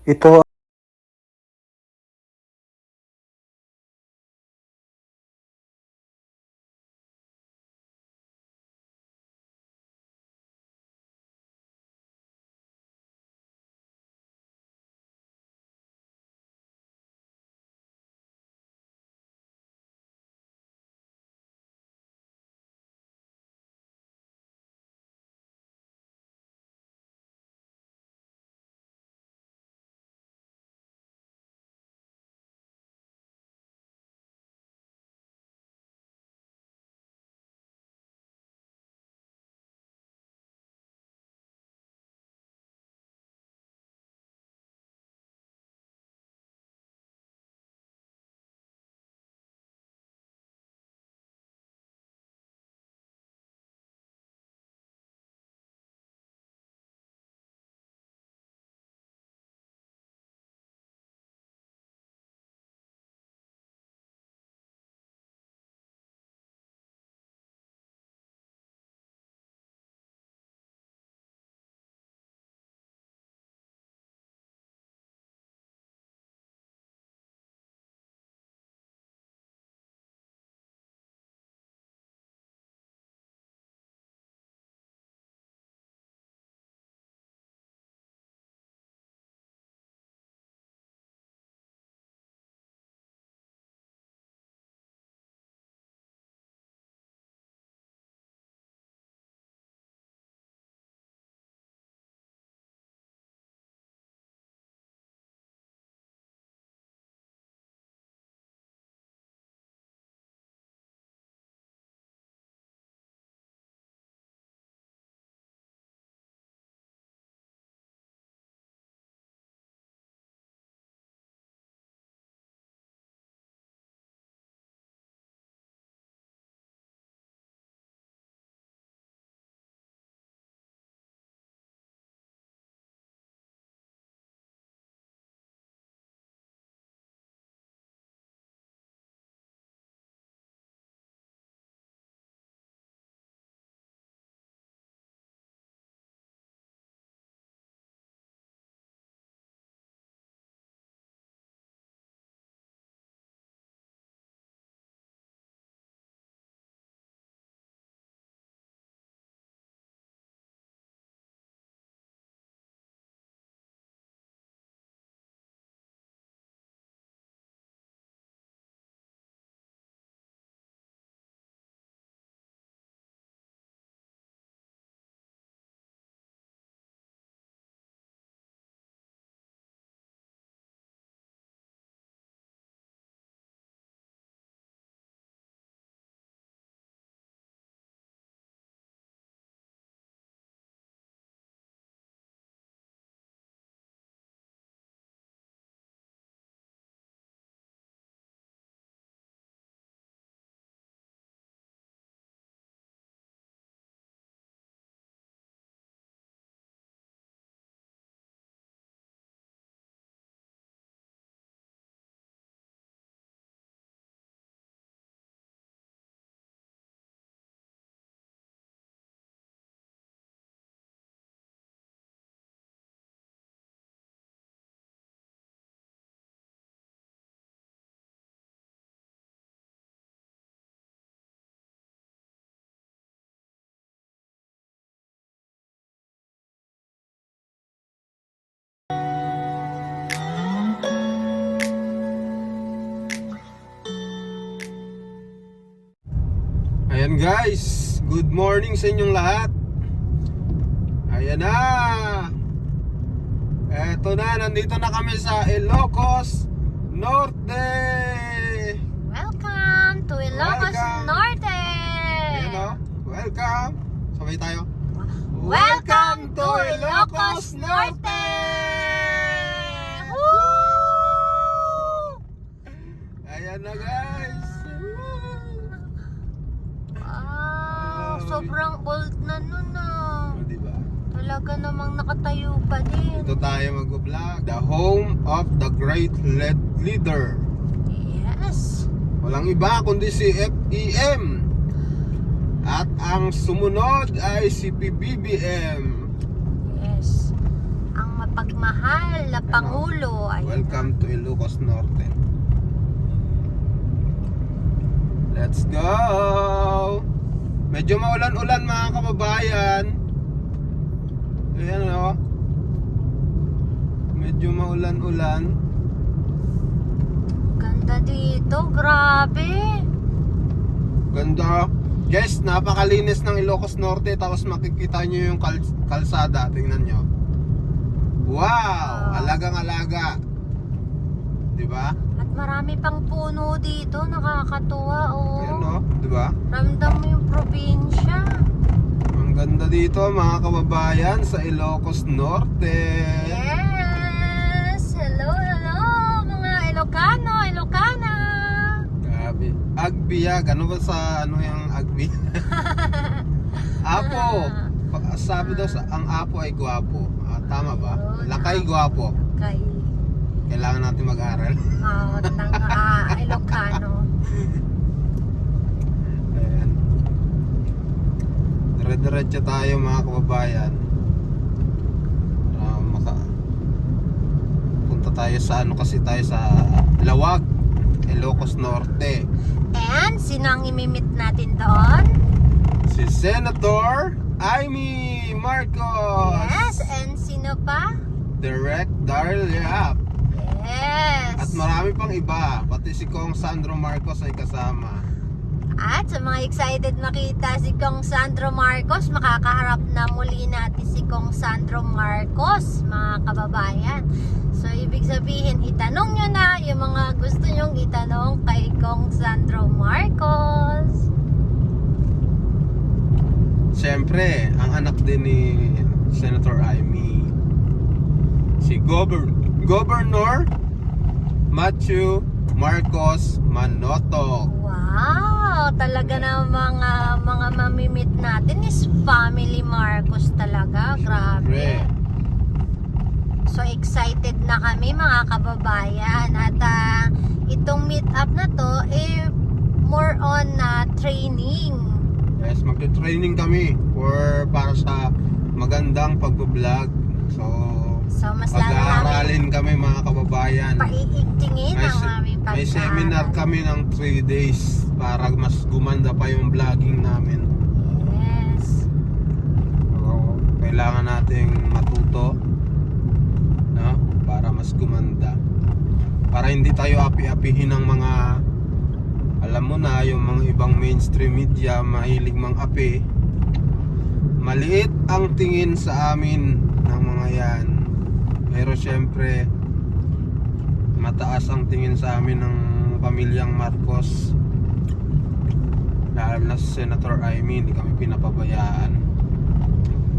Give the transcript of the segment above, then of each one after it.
Ito ayan guys, good morning sa inyong lahat. Ayan na. Eto na, nandito na kami sa Ilocos Norte. Welcome to Ilocos Welcome. Norte! Ayan o, welcome. Sabay tayo. Welcome to Ilocos Norte! Woo! Ayan na guys. Wow, sobrang old na nun ah. O, diba? Talaga namang nakatayo pa din. Ito tayo mag-vlog. The home of the great leader. Yes. Walang iba kundi si FEM. At ang sumunod ay si PBBM. Yes. Ang mapagmahal na Pangulo. Ayun. Welcome to Ilocos Norte. Let's go! Medyo maulan-ulan mga kababayan. Ayan o. Medyo maulan-ulan. Ganda dito, grabe. Ganda. Guys, napakalinis ng Ilocos Norte. Tapos makikita nyo yung kalsada. Tingnan nyo. Wow! Alagang-alaga. Diba? At marami pang puno dito, nakakatuwa, oh. Ayan o. Diba? Ramdam mo yung probinsya. Ang ganda dito mga kababayan sa Ilocos Norte. Yes! Hello, mga Ilocano, Ilocana. Grabe. Agbiag. Ano ba sa yung agbi? Apo. Sabi daw sa ang apo ay gwapo. Tama ba? Lakay gwapo. Kay Kailangan natin mag-aral. ng Ilocano. Ayan. Dire-diretso tayo mga kababayan. Punta tayo sa kasi tayo sa Lawag, Ilocos Norte. And sino ang imimit natin doon? Si Senator Amy Marcos. Yes, and sino pa? Direct Daryl Yap. Yes. At marami pang iba. Pati si Kong Sandro Marcos ay kasama. At sa mga excited makita si Kong Sandro Marcos, makakaharap na muli natin si Kong Sandro Marcos, mga kababayan. So, ibig sabihin, itanong nyo na yung mga gusto nyong itanong kay Kong Sandro Marcos. Siyempre, ang anak din ni Senator Amy, si Governor Matthew Marcos Manotoc. Wow, talaga na mga mamimit natin is family Marcos talaga. Grabe. So excited na kami mga kababayan. At itong meet up na to more on training. Yes, magte-training kami para sa magandang pagbo-vlog. So Mas lalo namin pag-aaralin kami mga kababayan. paiigtingin ang aming pag-aaral. May seminar kami ng 3 days para mas gumanda pa yung vlogging namin. Yes. So, kailangan nating matuto, no? Para mas gumanda. Para hindi tayo api-apihin ng mga, alam mo na, yung mga ibang mainstream media mahilig mang-api. Maliit ang tingin sa amin ng mga yan. Pero syempre mataas ang tingin sa amin ng pamilyang Marcos. Lalo na si Senator Amy, hindi kami pinapabayaan.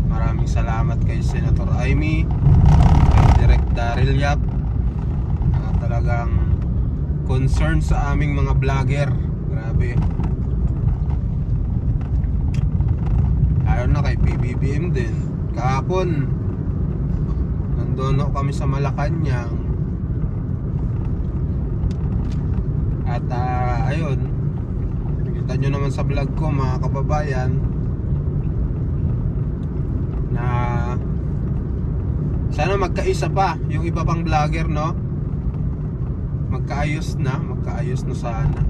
Maraming salamat kay Senator Amy, kay Direct Daryl Yap, talagang concern sa aming mga vlogger. Grabe. Lalo na kay PBBM din. Kahapon nandoon kami sa Malacanang. At ayun, kita nyo naman sa vlog ko mga kababayan na sana magkaisa pa yung iba pang vlogger, no? Magkaayos na sana.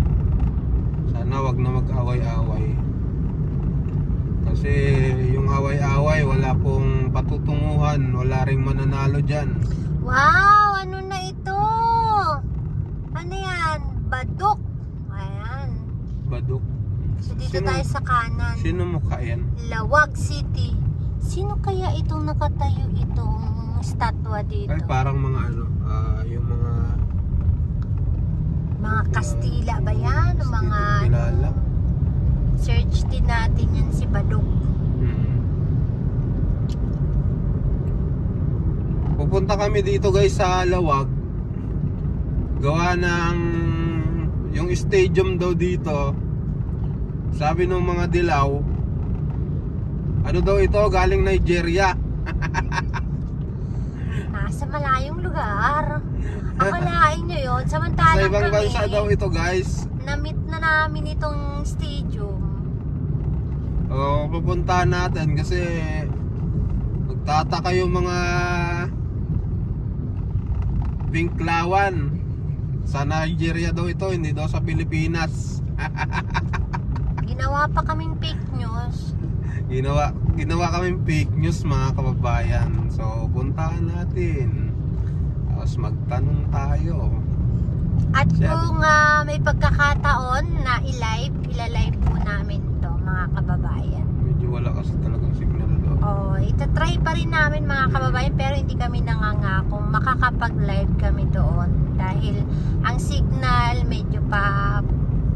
Sana wag na mag-away-away. Kasi yung away-away, wala pong patutunguhan, wala ring mananalo dyan. Wow, ano na ito? Ano yan? Baduk. Ayan. Baduk. So dito tayo sa kanan. Sino mukha yan? Lawag City. Sino kaya itong nakatayo itong estatwa dito? Ay parang mga yung mga Kastila ba yan? O mga kilala. search din natin yan si Baduk. Pupunta kami dito guys sa Lawag. Gawa ng yung stadium daw dito. Sabi ng mga dilaw, ano daw ito, galing Nigeria. Nasa malayong lugar. Akalain nyo yun. Samantalang Sa ibang kami, bansa daw ito guys. na-meet na namin itong stadium. Pupuntahan natin kasi magtataka yung mga Pinklawan. Sa Nigeria daw ito, hindi daw sa Pilipinas. Ginawa pa kaming fake news. Ginawa kaming fake news mga kababayan. So puntahan natin. Tapos magtanong tayo. At Sir. kung may pagkakataon na ilalive po namin to mga kababayan. Medyo wala kasi talagang signal doon. Oh, itatry pa rin namin mga kababayan pero hindi kami nangangakong makakapag-live kami doon dahil ang signal medyo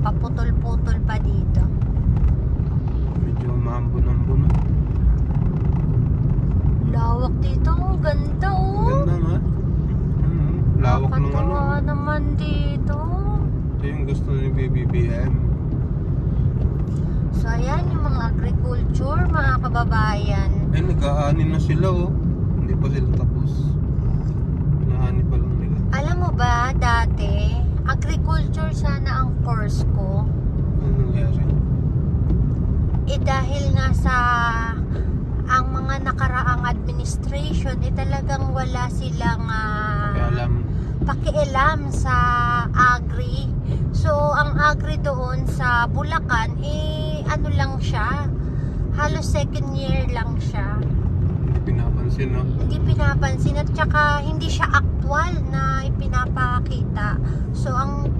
paputol-putol pa dito. Medyo maambon-ambon. Lawak dito, oh, ganda oh. Ganda nga. Lawak ng ano. Nakakatuwa naman dito. Ito yung gusto ni BBM. So ayan yung mga agriculture mga kababayan. Eh, nag-aanin na sila oh. Hindi pa sila tapos. Naaani pa lang nila. Alam mo ba dati, agriculture sana ang course ko. Ano nangyari? Eh dahil nga sa ang mga nakaraang administration talagang wala silang Kaya alam. pakialam sa agri. So ang agri doon sa Bulacan ano lang siya, halos second year lang siya. Hindi pinapansin no? Hindi pinapansin at saka hindi siya actual na ipinapakita. So ang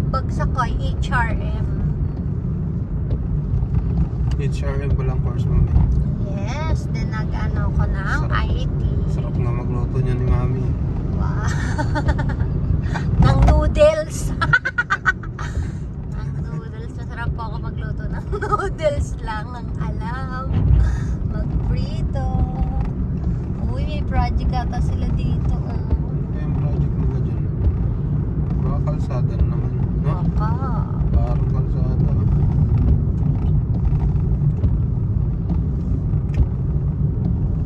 bagsak ko ay HRM. HRM pa lang course mo na. Yes, then nag-ano ko ng Sarap. IT. Sarap nga magluto niya ni Mami. Wow. ng noodles. Ng noodles. Masarap po ako magluto ng noodles lang. Ang alam. Mag-prito. Uy, may project ata sila dito. Oh. Ano yung project nila dyan? Baka kalsada na naman. No? Baka. Parang kalsada.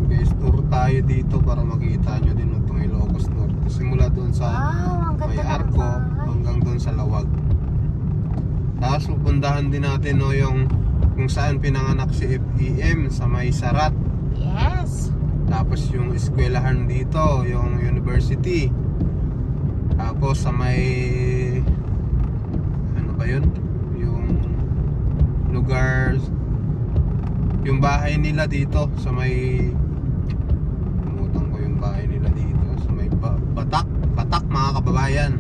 Guys, tour tayo dito para makita nyo din itong Ilocos Norte. Simula doon sa Wow, ang may ganda ng arko bahay. hanggang doon sa Lawag. Tapos pupuntahan din natin no, yung kung saan pinanganak si FEM sa may Sarat. Yes. Tapos yung eskwelahan dito, yung university. Tapos sa may ano ba yun? Yung lugar, yung bahay nila dito sa may umutang ko yung bahay nila dito sa may Batak mga kababayan.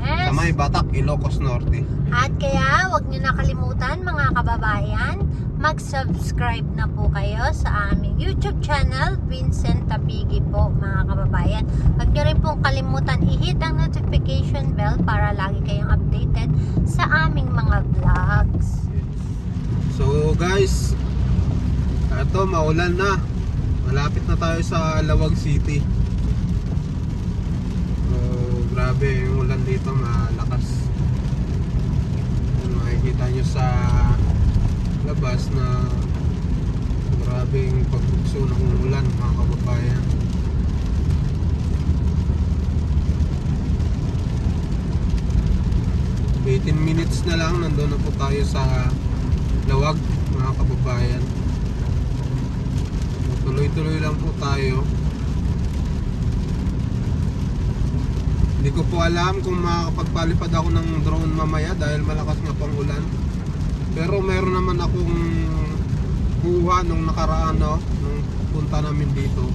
Yes. Sa may Batak, Ilocos Norte. At kaya, wag niyo nakalimutan mga kababayan, mag-subscribe na po kayo sa aming YouTube channel, Vincent Tapigi po mga kababayan. Wag niyo rin pong kalimutan i-hit ang notification bell para lagi kayong updated sa aming mga vlogs. So guys, eto maulan na. Malapit na tayo sa Lawag City. So grabe yung ulan dito, malakas. Makikita nyo sa labas na grabe yung pagbukso ng ulan mga kababayan. Within minutes na lang nandun na po tayo sa Lawag mga kababayan. Tuloy-tuloy lang po tayo. Hindi ko po alam kung makakapagpalipad ako ng drone mamaya dahil malakas nga pang ulan. Pero meron naman akong kuha nung nakaraan no, nung punta namin dito.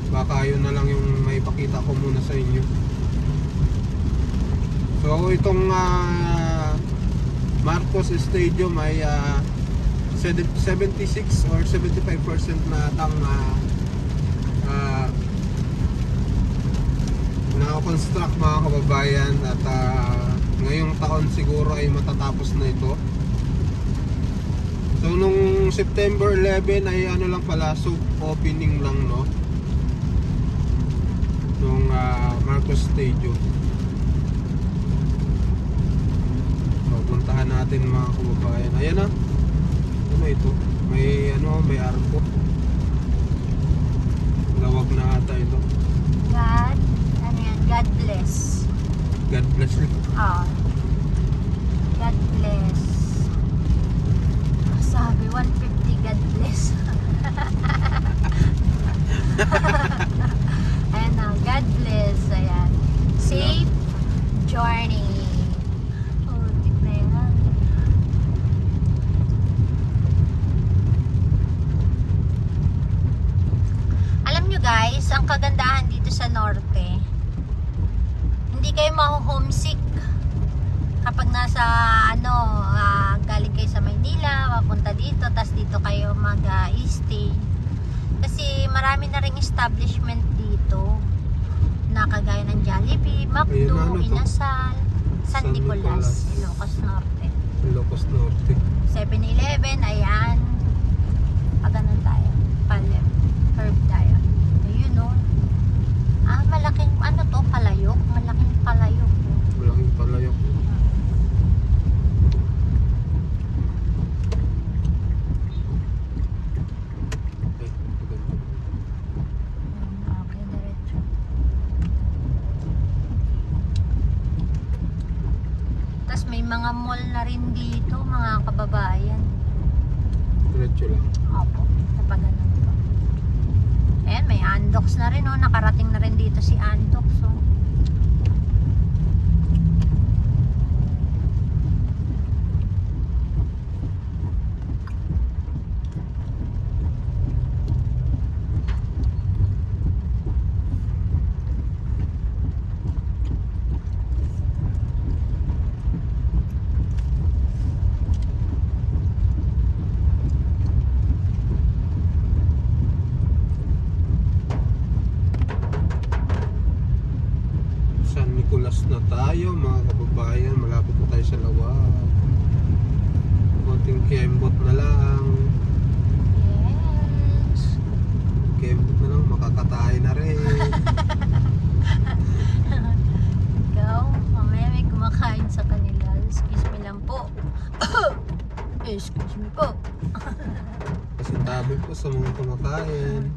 Baka yun na lang yung may pakita ko muna sa inyo. So itong Marcos Stadium ay 76 or 75% na atang na-construct mga kababayan at ngayong taon siguro ay matatapos na ito. So nung September 11 ay ano lang pala, soft opening lang no nung Marcos Stadium. So puntahan natin mga kababayan. Ayan na. Ano ito? May arko. Lawag na ata ito. God, ano yan? God bless. God bless you. God bless. Sabi 150 God bless. Ayan na, God bless. Ayan. Safe sa norte, hindi kayo ma-homesick kapag nasa galing kayo sa Maynila, papunta dito, tas dito kayo mag-stay. Kasi marami na ring establishment dito na kagaya ng Jollibee, Ayun, McDo, ano to? Inasal, San San Nicolas, Nicolas. Ilocos Norte. Ilocos Norte. 7-Eleven, ayan. Paganon tayo. Palem. Curve tayo. Ayun o. Malaking, palayok. Malaking palayok. Malaking palayok. Ay, maganda. Okay, diretso. Tapos may mga mall na rin dito, mga kababayan. Diretso lang. Opo, napaganon ko. Ayan, may Andox na rin, nakarating na rin dito si Andox, San Nicolas na tayo mga kababayan, malapit na tayo sa Lawag. Konting kembot na lang. Yes. Kembot na lang, makakatay na rin. Ikaw, mamaya may kumakain sa kanila. Excuse me lang po. Excuse me po. Kasi tabi po sa mga kumakain.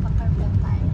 Pakarga tayo.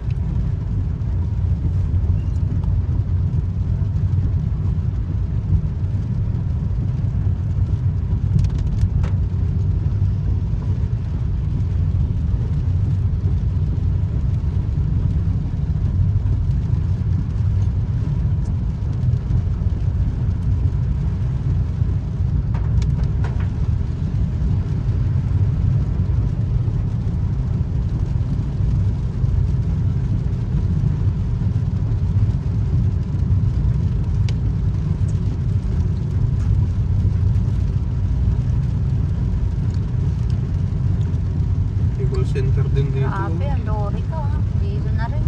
May call center din dito. Grabe, ang lori ko. Dito na rin.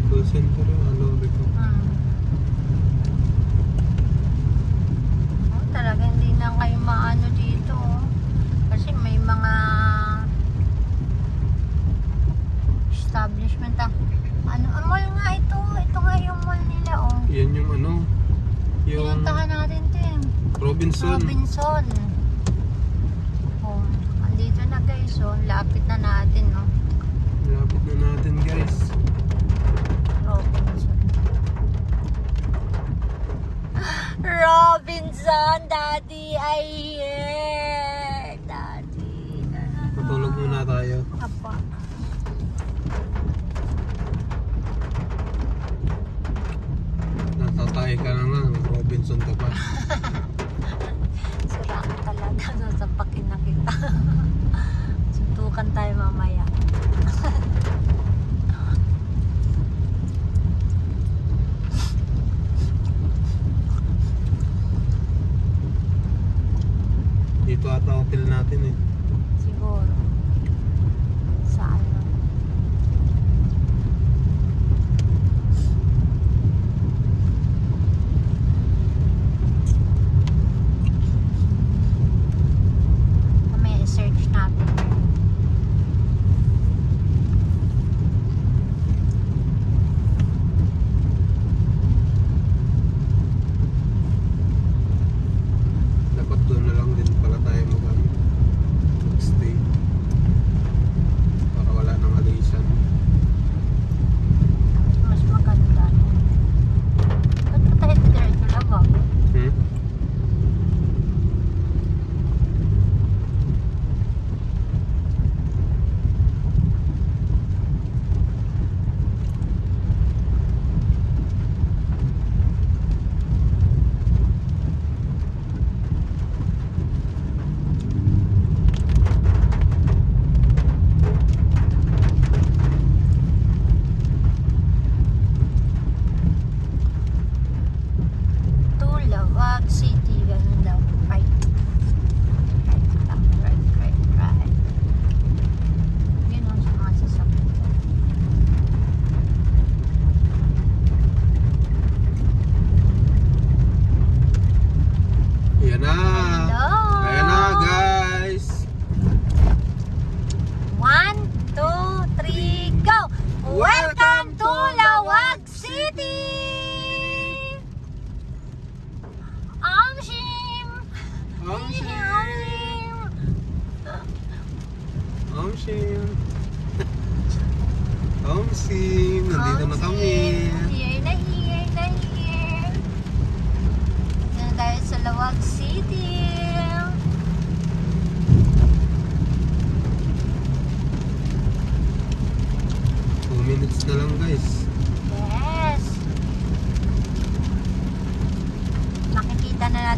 Call center yung alori ko. Talaga hindi na kayo maano dito. Kasi may mga establishment. Ang mall nga ito. Ito nga yung mall nila. Yan yung yung Pinuntahan natin din. Robinson. Robinson. Andito na guys. Lapit na natin. Malapit na natin guys. Robinson. Robinson, Daddy, I hear. Daddy. Matulog muna tayo. Apa. Natatay ka na nga. Robinson ka pa. Sira ka talaga. Sasapakin na kita. Suntukan tayo mamaya. Dito ata hotel natin eh. Siguro. Sa ano? Mamaya i-search natin. Dapat doon na lang din pala tayo mag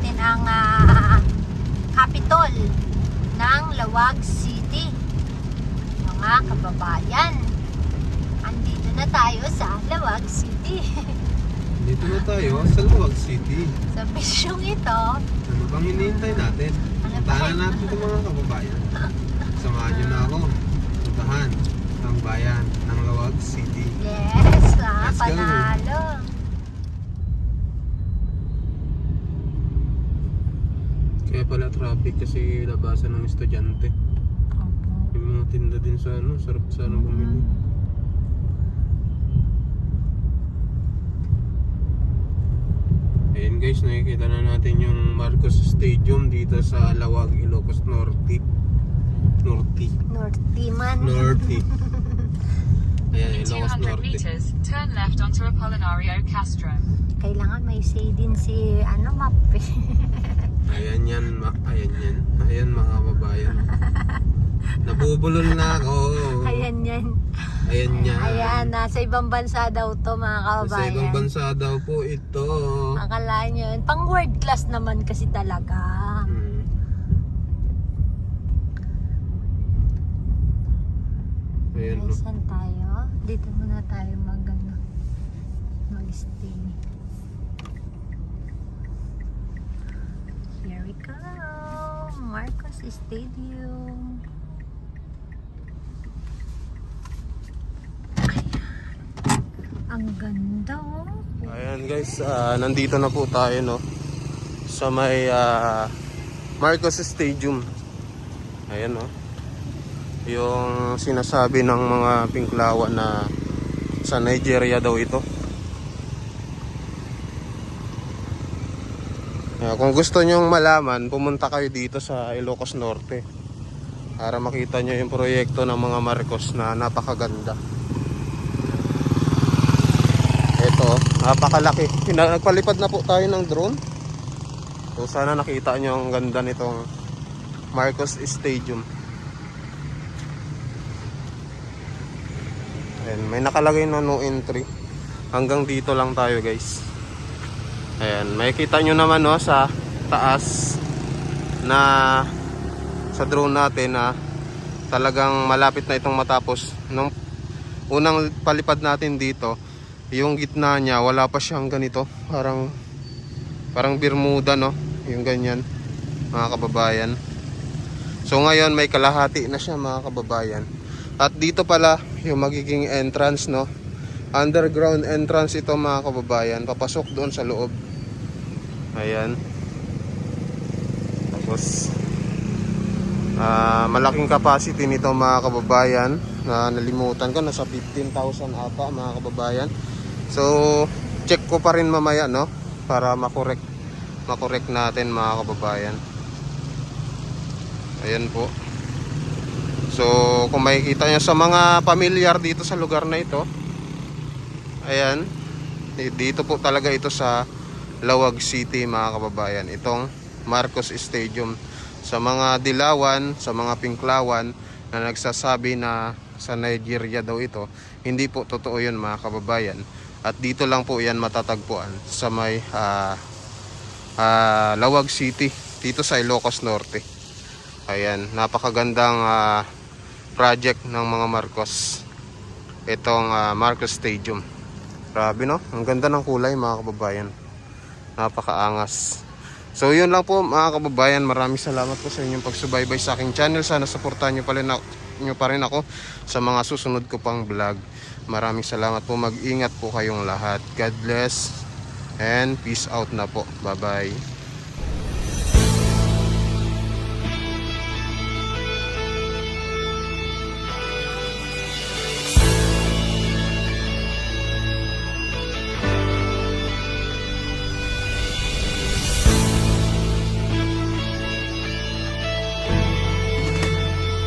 natin ang capital ng Lawag City. Mga kababayan, andito na tayo sa Lawag City. Dito na tayo sa Lawag City. Sa bisyong ito, Ano bang hinihintay natin? Puntahan natin itong mga kababayan. Samahan nyo na ako. Puntahan ang bayan ng Lawag City. yes, Let's go. panalo. Kaya pala traffic kasi labasan ng estudyante. Yung mga tinda din sa ano, sarap sana bumili. Ayan guys, nakikita na natin yung Marcos Stadium dito sa Lawag, Ilocos Norte. Nortiman. Norte. Ayan, In Ilocos 200 Norte. meters, turn left onto Apolinario Castro. Kailangan may say din si map eh. Ayan yan, ayan yan. Ayan mga kababayan. Nabubulol na ako. Ayan yan. Ayan yan. Ayan, nasa ibang bansa daw to mga Sa kababayan. ibang bansa daw po ito. Akalaan nyo yun. Pang world class naman kasi talaga. Hmm. Ayan Ay, no. saan tayo? Dito muna tayo mag-stay. Here we go. Marcos Stadium. Ayan. Ang ganda oh. Ayan guys, nandito na po tayo no sa may Marcos Stadium. Ayan no. Yung sinasabi ng mga Pinklawan na sa Nigeria daw ito. Kung gusto nyong malaman, pumunta kayo dito sa Ilocos Norte para makita nyo yung proyekto ng mga Marcos na napakaganda. Ito, napakalaki. Nagpalipad na po tayo ng drone. So sana nakita nyo ang ganda nitong Marcos Stadium. Ayan, may nakalagay na no entry. Hanggang dito lang tayo guys. Ayan, makikita nyo naman no, sa taas na sa drone natin na talagang malapit na itong matapos. Nung unang palipad natin dito, yung gitna niya wala pa siyang ganito, parang Bermuda no, yung ganyan mga kababayan. So ngayon may kalahati na siya mga kababayan. At dito pala yung magiging entrance no, underground entrance ito mga kababayan, papasok doon sa loob. Ayan. Tapos malaking capacity nito mga kababayan na nalimutan ko, nasa 15,000 ata mga kababayan. So check ko pa rin mamaya no para makorek natin mga kababayan. Ayan po. So kung makikita nyo sa mga pamilyar dito sa lugar na ito, ayan, dito po talaga ito sa Lawag City mga kababayan, itong Marcos Stadium. Sa mga dilawan, sa mga Pinklawan na nagsasabi na sa Nigeria daw ito, hindi po totoo yun mga kababayan. At dito lang po yan matatagpuan sa may Lawag City, dito sa Ilocos Norte. Ayan, napakagandang project ng mga Marcos, itong Marcos Stadium. Grabe no, ang ganda ng kulay mga kababayan, napakaangas. So yun lang po mga kababayan, maraming salamat po sa inyong pagsubaybay sa aking channel. Sana suportahan nyo pa rin ako sa mga susunod ko pang vlog. Maraming salamat po, mag-ingat po kayong lahat. God bless and peace out na po. Bye bye.